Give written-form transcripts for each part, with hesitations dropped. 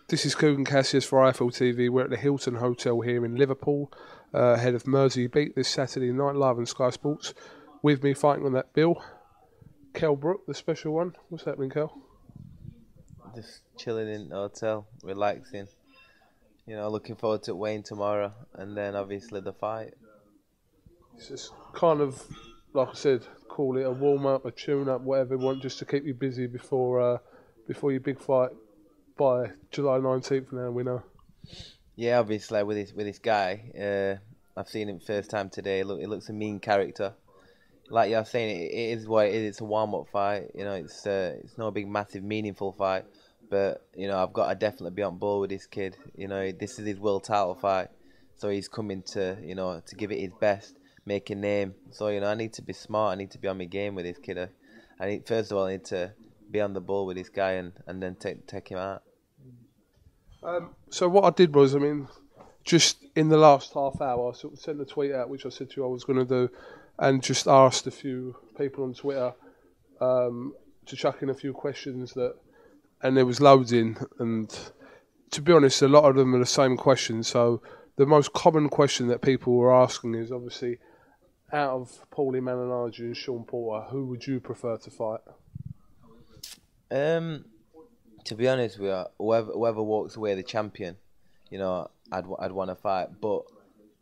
This is Kugan Cassius for IFL TV. We're at the Hilton Hotel here in Liverpool, ahead of Mersey Beat this Saturday night live on Sky Sports. With me fighting on that bill, Kell Brook, the special one. What's happening, Kell? Just chilling in the hotel, relaxing. Looking forward to weighing tomorrow, and then obviously the fight. It's just kind of, like I said, call it a warm-up, a tune-up, whatever you want, just to keep you busy before your big fight by July 19th now, we know. Yeah, obviously with this guy, I've seen him first time today. Look, he looks a mean character. Like you're saying, it is what it is. It's a warm-up fight. It's not a big, massive, meaningful fight. But I've got to definitely be on board with this kid. This is his world title fight, so he's coming to to give it his best, make a name. So I need to be smart. I need to be on my game with this kid. First of all, I need to be on the ball with this guy and then take him out. So what I did was, just in the last half hour, I sort of sent a tweet out, which I said to you I was going to do, and just asked a few people on Twitter to chuck in a few questions and there was loads in, and to be honest, a lot of them are the same questions. So the most common question that people were asking is obviously, out of Paulie Malignaggi and Sean Porter, who would you prefer to fight? To be honest with you, whoever walks away the champion, I'd want to fight. But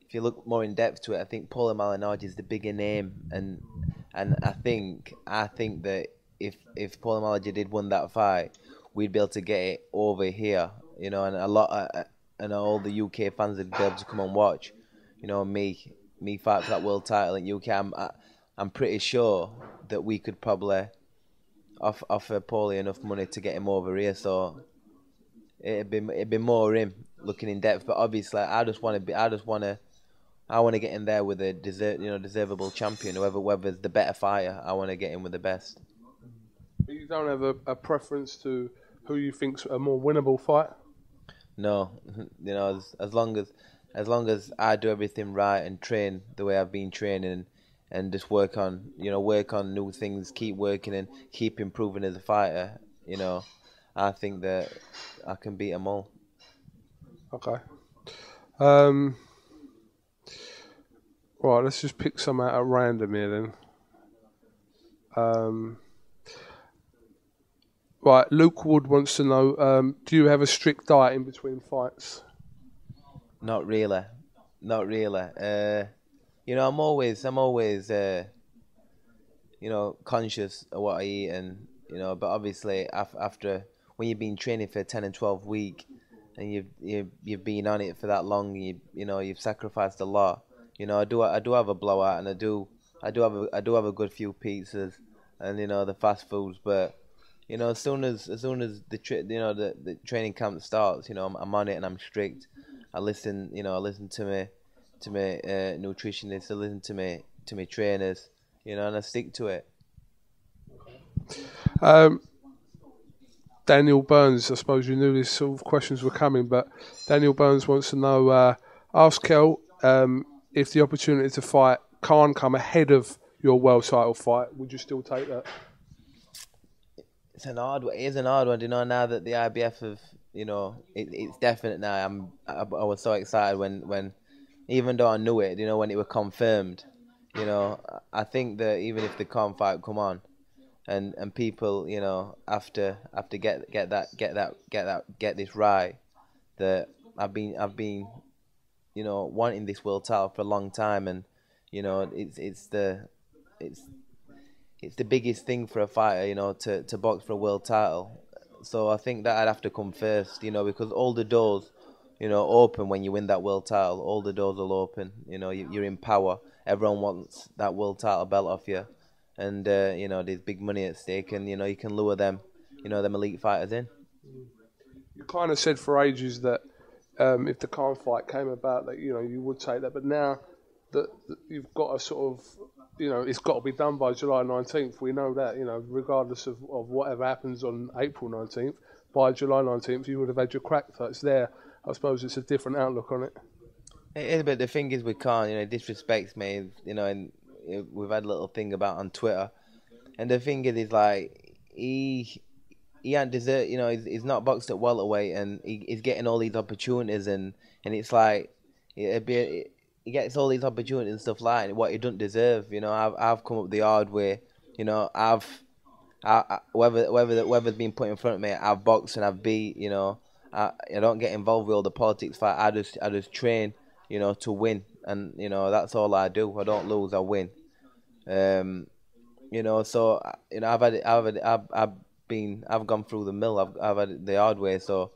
if you look more in depth to it, I think Paulie Malignaggi is the bigger name, and I think that if Paulie Malignaggi did win that fight, we'd be able to get it over here, and and all the UK fans would be able to come and watch, me fight for that world title in UK. I'm pretty sure that we could probably offer Paulie enough money to get him over here, so it'd be more him looking in depth. But obviously, I want to get in there with a deservable champion. Whoever's the better fighter, I want to get in with the best. But you don't have a preference to who you think's a more winnable fight? No, as long as I do everything right and train the way I've been training. And just work on new things, keep working and keep improving as a fighter. I think that I can beat them all. Okay. Right, let's just pick some out at random here then. Right, Luke Wood wants to know, do you have a strict diet in between fights? Not really. I'm always conscious of what I eat, and but obviously after when you've been training for 10 and 12 weeks and you've been on it for that long, you've sacrificed a lot. I do have a blowout, and I do have a good few pizzas and the fast foods, but as soon as the training camp starts, I'm on it and I'm strict. I listen to me. To my nutritionists, I listen to my trainers, and I stick to it. Daniel Burns, I suppose you knew these sort of questions were coming, but Daniel Burns wants to know, ask Kell if the opportunity to fight can't come ahead of your world title fight, would you still take that? It's an hard one. It is an hard one, now that the IBF have, it's definite now. I was so excited when even though I knew it, when it was confirmed, I think that even if the calm fight come on, and people, after get this right, that I've been, wanting this world title for a long time, and it's the biggest thing for a fighter, to box for a world title. So I think that I'd have to come first, because all the doors, open when you win that world title. All the doors will open. You're in power. Everyone wants that world title belt off you, and there's big money at stake, and you can lure them, them elite fighters in. You kind of said for ages that if the Khan fight came about, that you would take that, but now that you've got a sort of, it's got to be done by July 19th. We know that, regardless of whatever happens on April 19th, by July 19th you would have had your crack. So it's there. I suppose it's a different outlook on it. It is, but the thing is with Khan, it disrespects me, and we've had a little thing about on Twitter, and the thing is like he he ain't deserve. You know, he's not boxed at welterweight, and he's getting all these opportunities, and it's like he gets all these opportunities and stuff like that, what he doesn't deserve. You know, I've come up the hard way. You know, whoever's been put in front of me, I've boxed and I've beat. You know, I don't get involved with all the politics fight. I just train. You know, to win, and you know that's all I do. I don't lose, I win. You know, so you know, I've gone through the mill. I've had it the hard way. So,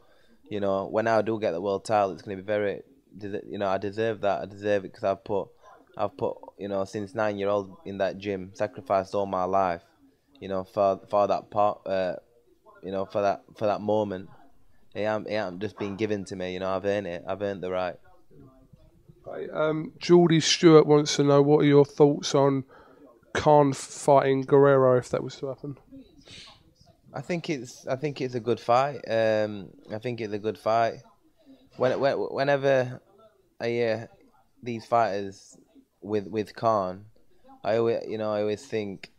you know, when I do get the world title, it's going to be very, you know, I deserve that. I deserve it because I've put, you know, since 9 years old in that gym, sacrificed all my life, you know, for that part, you know, for that moment. It ain't just been given to me. You know, I've earned it. I've earned the right. Geordie Stewart wants to know, what are your thoughts on Khan fighting Guerrero if that was to happen? I think it's a good fight. I think it's a good fight. Whenever I hear these fighters with Khan, I always think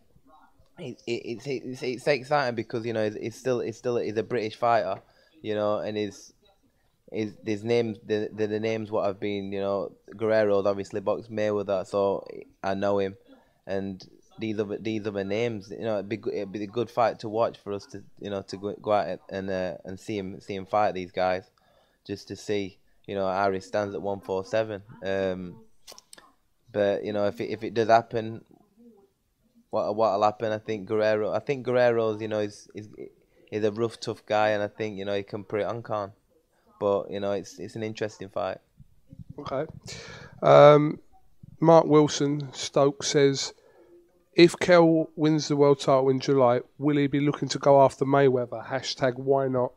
it's exciting because you know he's a British fighter, you know, and his names the names what have been, you know, Guerrero's obviously boxed Mayweather, so I know him, and these other names, you know, it'd be a good fight to watch for us to, you know, to go out and see him fight these guys, just to see, you know, how he stands at 147. But you know, if it does happen, what'll happen? I think Guerrero's, you know, is a rough, tough guy, and I think, you know, he can put it on Khan. But you know, it's an interesting fight. Okay. Mark Wilson, Stoke, says, if Kell wins the world title in July, will he be looking to go after Mayweather? # why not?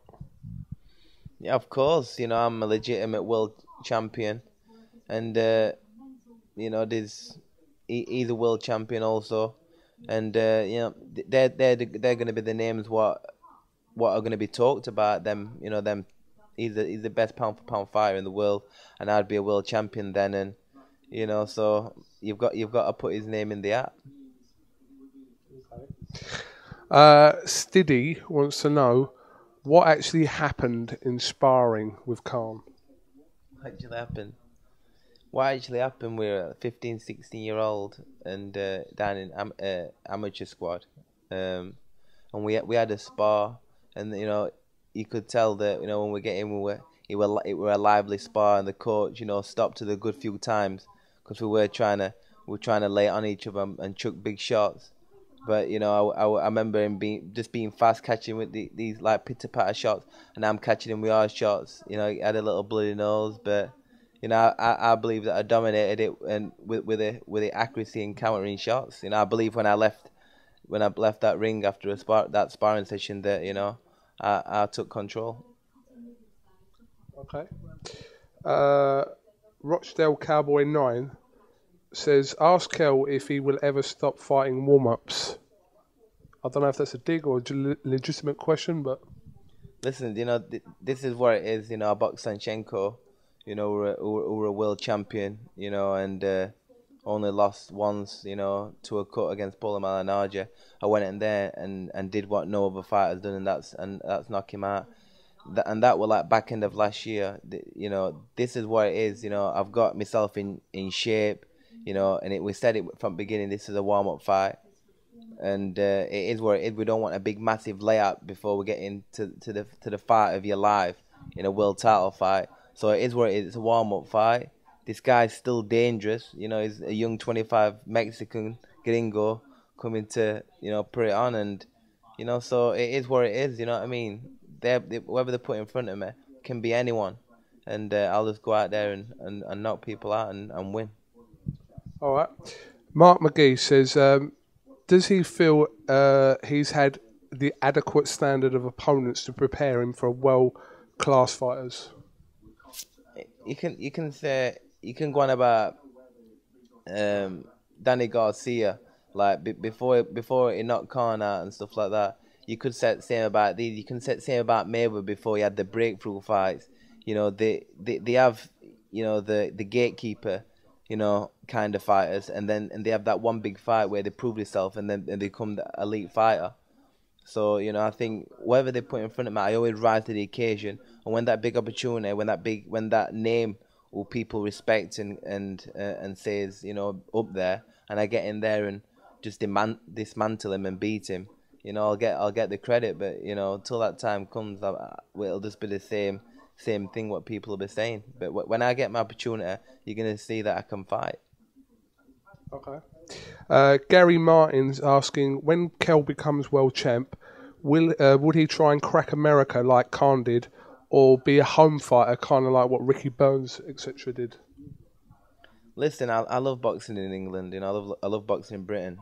Yeah, of course. You know, I'm a legitimate world champion, and you know, he's a world champion also, and you know, they're going to be the names what are going to be talked about. Them, you know, them. He's the best pound for pound fighter in the world, and I'd be a world champion then, and you know, so you've got to put his name in the hat. Stiddy wants to know what actually happened in sparring with Khan. What actually happened? We're a 15, 16-year-old and down in amateur squad, and we had a spar, and you know, you could tell that, you know, when we get in, it were a lively spar, and the coach, you know, stopped it a good few times because we were trying to lay it on each of them and chuck big shots. But you know, I remember him being fast catching with these like pitter patter shots, and I'm catching him with hard shots. You know, he had a little bloody nose, but you know, I believe that I dominated it, and with the accuracy and countering shots. You know, I believe when I left that ring after that sparring session, that, you know, I took control. Okay. Rochdale Cowboy 9 says, ask Kell if he will ever stop fighting warm-ups. I don't know if that's a dig or a legitimate question, but... Listen, you know, this is what it is. You know, I boxed Sanchenko, you know, who were a world champion, you know, and only lost once, you know, to a cut against Malignaggi. I went in there and did what no other fighter's done, and that's knock him out. That was like back end of last year. You know, this is what it is. You know, I've got myself in shape, you know, and we said it from the beginning, this is a warm-up fight. And it is what it is. We don't want a big, massive layup before we get into the fight of your life in a world title fight. So it is what it is. It's a warm-up fight. This guy's still dangerous. You know, he's a young 25 Mexican gringo coming to, you know, put it on. And, you know, so it is what it is. You know what I mean? Whoever they put in front of me can be anyone. And I'll just go out there and knock people out and win. All right. Mark McGee says, does he feel he's had the adequate standard of opponents to prepare him for world-class fighters? You can go on about Danny Garcia, like before he knocked Khan out and stuff like that. You could say the same about these. You can say the same about Mayweather before he had the breakthrough fights. You know, they have, you know, the gatekeeper, you know, kind of fighters, and they have that one big fight where they prove themselves, and then they become the elite fighter. So, I think whatever they put in front of me, I always rise to the occasion. And when that big opportunity, when that name who people respect and says, up there, and I get in there and just dismantle him and beat him, I'll get the credit. But till that time comes, it'll just be the same thing what people will be saying. But when I get my opportunity, you're gonna see that I can fight. Okay. Gary Martin's asking, when Kell becomes world champ, would he try and crack America like Khan did, or be a home fighter, kind of like what Ricky Burns, etc. did? Listen, I love boxing in England. I love boxing in Britain.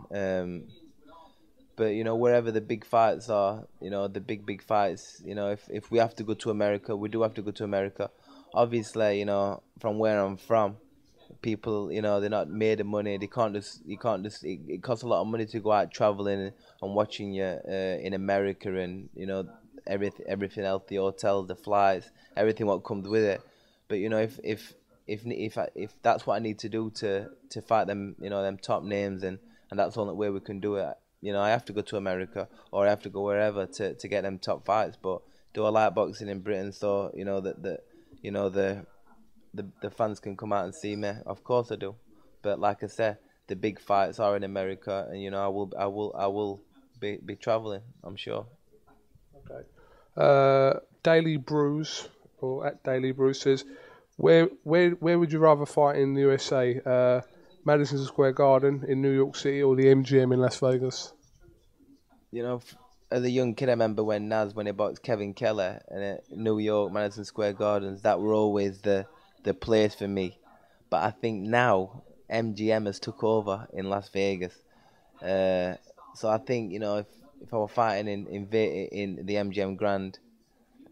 But wherever the big fights are, the big fights, if we have to go to America, we do have to go to America. Obviously, from where I'm from, people, they're not made of money. You can't just. It costs a lot of money to go out traveling and watching you in America, and everything else, the hotels, the flights, everything what comes with it. But if that's what I need to do to fight them, them top names, and that's the only way we can do it. I have to go to America, or I have to go wherever to get them top fights. But do I like boxing in Britain? So the fans can come out and see me. Of course I do. But like I said, the big fights are in America, and I will be traveling, I'm sure. Okay. Daily Brews, or at Daily Brews, says, where would you rather fight in the USA? Madison Square Garden in New York City, or the MGM in Las Vegas? As a young kid, I remember when he boxed Kevin Keller in New York, Madison Square Gardens. That were always the place for me. But I think now MGM has took over in Las Vegas. So I think if I were fighting in the MGM Grand,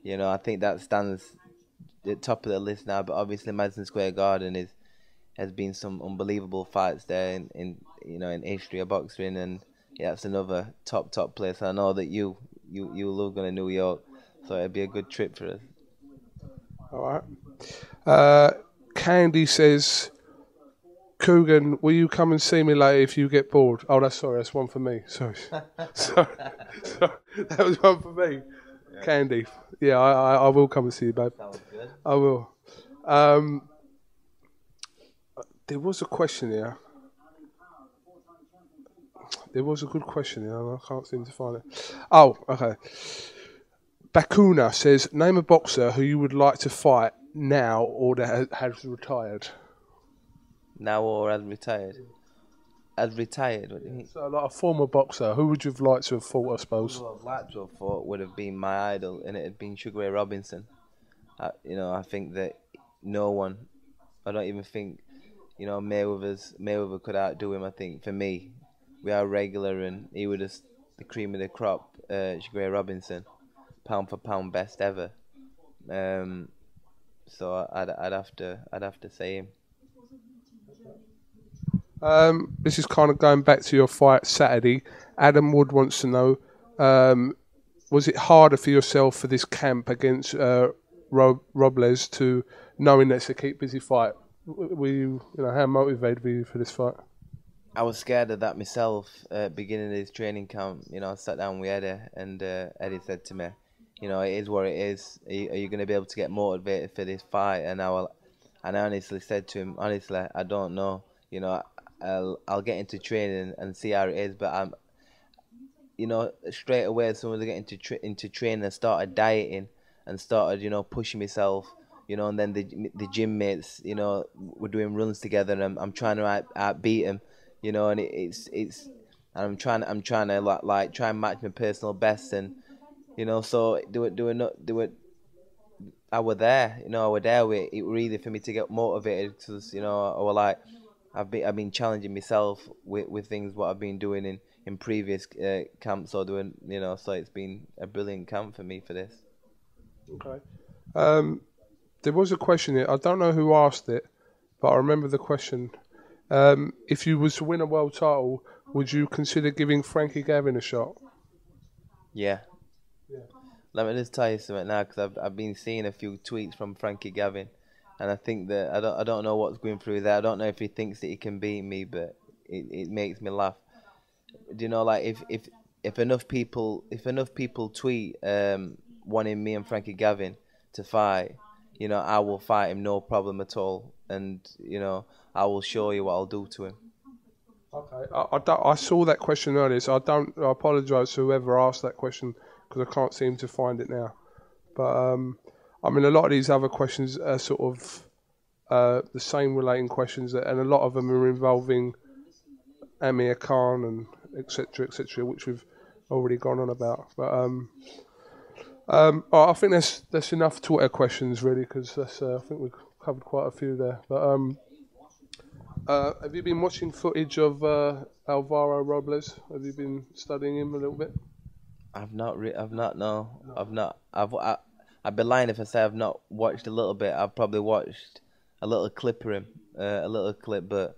I think that stands at the top of the list now. But obviously Madison Square Garden has been some unbelievable fights there in history of boxing, and that's another top place. I know that you love going to New York, so it'd be a good trip for us. All right. Candy says, Kugan, will you come and see me later if you get bored? Oh, that's one for me. Sorry. sorry. That was one for me. Yeah. Candy. Yeah, I will come and see you, babe. Sounds good. I will. There was a question here. There was a good question here, and I can't seem to find it. Oh, okay. Bakuna says, name a boxer who you would like to fight now or that has retired. Now or has retired? Has retired, what do you mean? So, like a former boxer, who would you have liked to have fought, I suppose? Who I've liked to have fought would have been my idol, and it had been Sugar Ray Robinson. I think that no one, I don't even think, Mayweather could outdo him. I think, for me, we are regular, and he was just the cream of the crop, Sugar Ray Robinson. Pound for pound best ever. So I'd have to say him. This is kind of going back to your fight Saturday. Adam Wood wants to know, was it harder for yourself for this camp against Robles to knowing that's a keep busy fight? Were you, how motivated were you for this fight? I was scared of that myself. Beginning of this training camp, I sat down with Eddie, and Eddie said to me, it is what it is. Are you going to be able to get motivated for this fight? And I honestly said to him, I don't know. I'll get into training and see how it is. But I'm, straight away as soon as I get into training, I started dieting and started, pushing myself. And then the gym mates, we're doing runs together, and I'm trying to outbeat them. And it's I'm trying to like try and match my personal best, and so I were there, it were easy for me to get motivated, because I was like, I've been challenging myself with things what I've been doing in previous camps, or doing, so it's been a brilliant camp for me for this. Okay. There was a question here. I don't know who asked it, but I remember the question. If you was to win a world title, would you consider giving Frankie Gavin a shot? Yeah. Let me just tell you something now, because I've been seeing a few tweets from Frankie Gavin, and I think that I don't know what's going through there. I don't know if he thinks that he can beat me, but it makes me laugh. Do you know, like, if if enough people tweet wanting me and Frankie Gavin to fight, I will fight him, no problem at all, and I will show you what I'll do to him. Okay, I saw that question earlier, so I apologise to whoever asked that question because I can't seem to find it now. But I mean, a lot of these other questions are sort of the same relating questions, and a lot of them are involving Amir Khan and etc., which we've already gone on about. But I think that's enough Twitter questions really, because I think we've covered quite a few there. But have you been watching footage of Alvaro Robles? Have you been studying him a little bit? I've not. No. I've not. I'd be lying if I say I've not watched a little bit. I've probably watched a little clip of him, a little clip, but.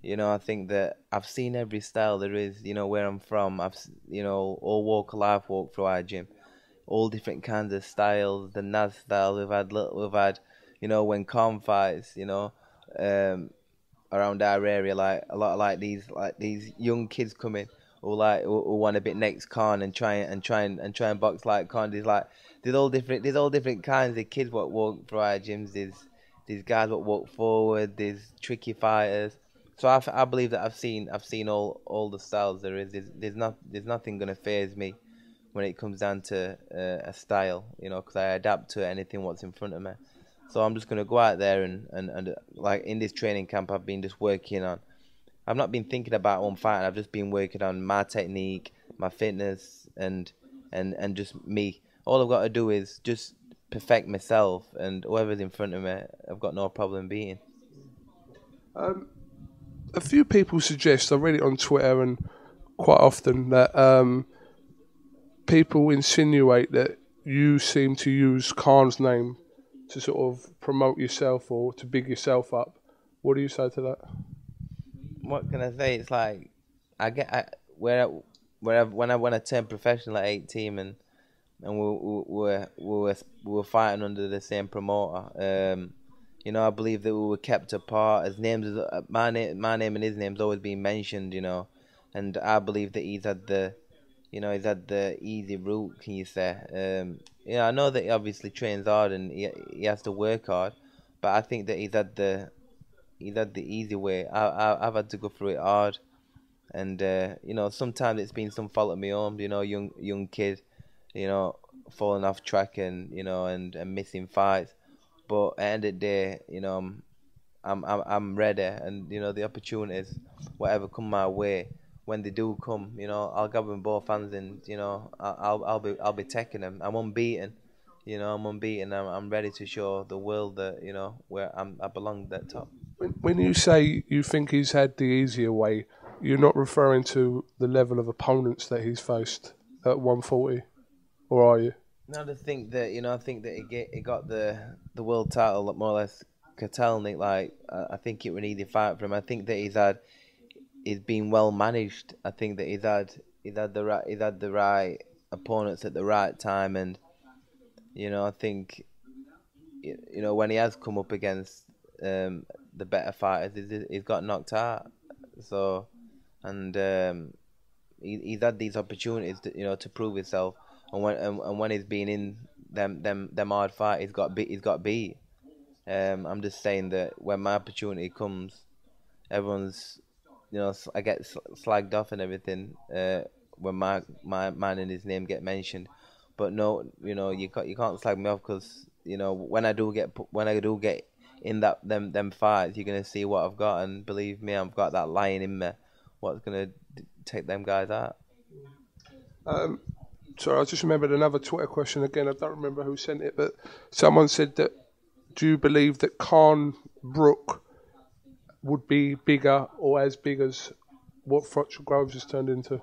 I think that I've seen every style there is, where I'm from. All walk of life walk through our gym. All different kinds of styles, the Naz style. We've had, when Khan fights, around our area, like a lot of these young kids come in who want a bit next Khan and try and box like Khan. There's all different kinds of kids what walk through our gyms. These guys what walk forward. These tricky fighters. So I believe that I've seen all the styles there is. There's nothing gonna faze me when it comes down to a style, because I adapt to anything what's in front of me. So I'm just gonna go out there and like in this training camp I've been just working on. I've not been thinking about one fight. I've just been working on my technique, my fitness, and just me. All I've got to do is just perfect myself, and whoever's in front of me, I've got no problem beating. A few people suggest, I read it on Twitter and quite often, that people insinuate that you seem to use Khan's name to sort of promote yourself or to big yourself up. What do you say to that? What can I say? It's like when I turned professional at 18 and we were fighting under the same promoter. I believe that we were kept apart. His names, my name and his name's always been mentioned. And I believe that he's had the easy route. Can you say? I know that he obviously trains hard and he has to work hard, but I think that he's had the easy way. I've had to go through it hard, and sometimes it's been some fault of my own. Young kid, falling off track and and missing fights. But at the end of the day, I'm ready, and the opportunities, whatever come my way, when they do come, I'll grab them both hands, and I'll be taking them. I'm unbeaten, I'm ready to show the world that where I belong at top. When you say you think he's had the easier way, you're not referring to the level of opponents that he's faced at 140, or are you? No, I think that he got the world title more or less Kotelnik. Like I think it was an easy fight for him. I think that he's been well managed. I think that he's had the right opponents at the right time, and I think when he has come up against the better fighters, he's got knocked out. So and he's had these opportunities to prove himself. And when he's been in them hard fight, he's got beat. I'm just saying that when my opportunity comes, everyone's I get slagged off and everything when my man and his name get mentioned. But no, you can't slag me off, because when I do get in them fights, you're gonna see what I've got, and believe me, I've got that lion in me. What's gonna take them guys out? Sorry, I just remembered another Twitter question again. I don't remember who sent it, but someone said that, do you believe that Khan Brook would be bigger or as big as what Frotcher Groves has turned into?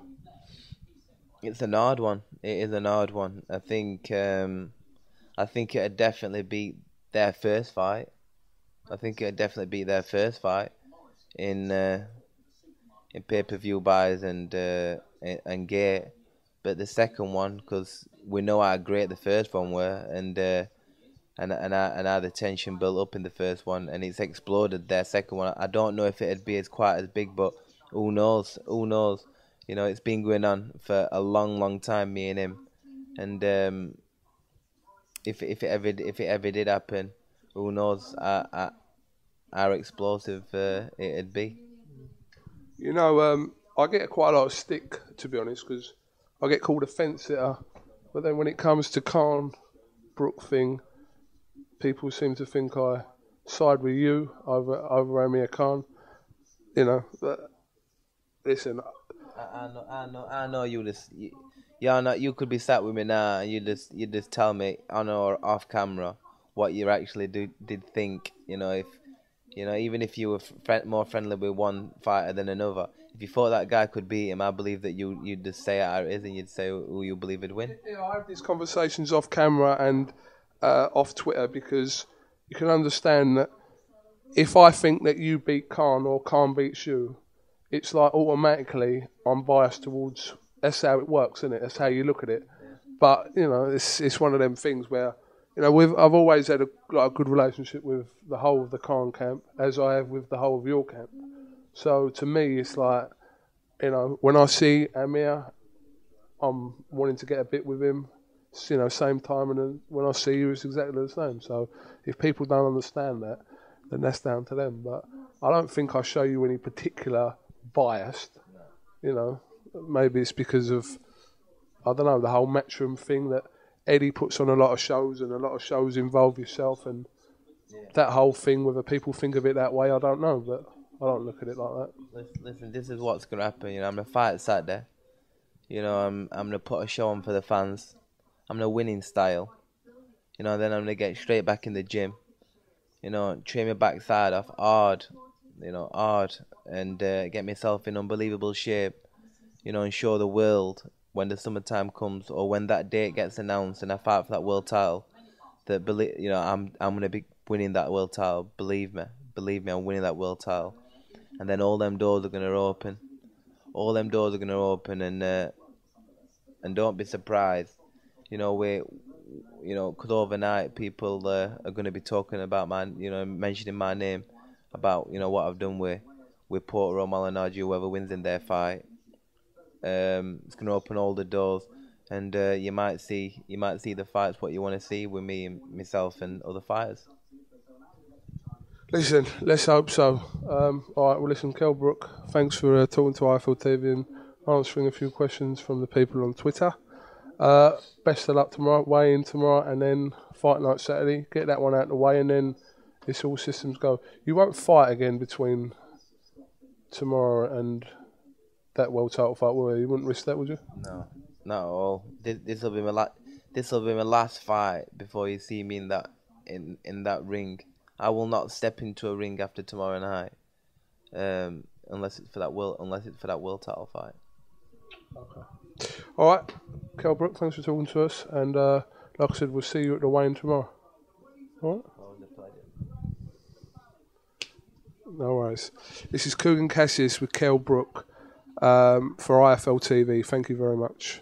It's an hard one. It is an hard one. I think it'd definitely be their first fight. In pay-per-view buys and gate. But the second one, because we know how great the first one were, and how the tension built up in the first one, and it's exploded their second one. I don't know if it'd be quite as big, but who knows? You know, it's been going on for a long, long time, me and him. And if it ever did happen, who knows how explosive it'd be. You know, I get quite a lot of stick, to be honest, because I get called a fence sitter. But then when it comes to Khan Brook thing, people seem to think I side with you over Amir Khan. You know, but listen. I know you just. You could be sat with me now, and you just tell me on or off camera what you actually did think. You know, if even if you were more friendly with one fighter than another, if you thought that guy could beat him, I believe that you'd just say it how it is, and you'd say who you believe would win. Yeah, I have these conversations off camera and off Twitter because you can understand that if I think that you beat Khan or Khan beats you, it's like automatically I'm biased towards. That's how it works, isn't it? That's how you look at it. But you know, it's one of them things where I've always had a good relationship with the whole of the Khan camp, as I have with the whole of your camp. So to me, it's like when I see Amir, I'm wanting to get a bit with him. Same time, and then when I see you, it's exactly the same. So if people don't understand that, then that's down to them. But I don't think I show you any particular bias. Maybe it's because of, I don't know, the whole Matchroom thing that Eddie puts on a lot of shows, and a lot of shows involve yourself, and that whole thing, whether people think of it that way, I don't know, but I don't look at it like that. Listen, this is what's going to happen. I'm going to fight Saturday. I'm going to put a show on for the fans. I'm going to win in style. Then I'm going to get straight back in the gym. Train my backside off hard, and get myself in unbelievable shape. And show the world when the summertime comes, or when that date gets announced and I fight for that world title, that I'm gonna be winning that world title. Believe me, I'm winning that world title, and then all them doors are gonna open, and don't be surprised, because overnight people are gonna be talking about mentioning my name, about what I've done with Porter or Malignaggi, whoever wins in their fight. It's going to open all the doors, and you might see the fights what you want to see with me and myself and other fighters. Listen, let's hope so. All right, well, listen, Kell Brook, thanks for talking to IFL TV and answering a few questions from the people on Twitter. Best of luck tomorrow, weigh in tomorrow, and then fight night Saturday. Get that one out of the way, and then it's all systems go. You won't fight again between tomorrow and that world title fight, will you? You wouldn't risk that, would you? No, not at all. This will be my last fight before you see me in that ring. I will not step into a ring after tomorrow night, unless it's for that world title fight. Okay. All right, Kell Brook, thanks for talking to us, and like I said, we'll see you at the weigh-in tomorrow. All right. No worries. This is Kugan Cassius with Kell Brook. For IFL TV. Thank you very much.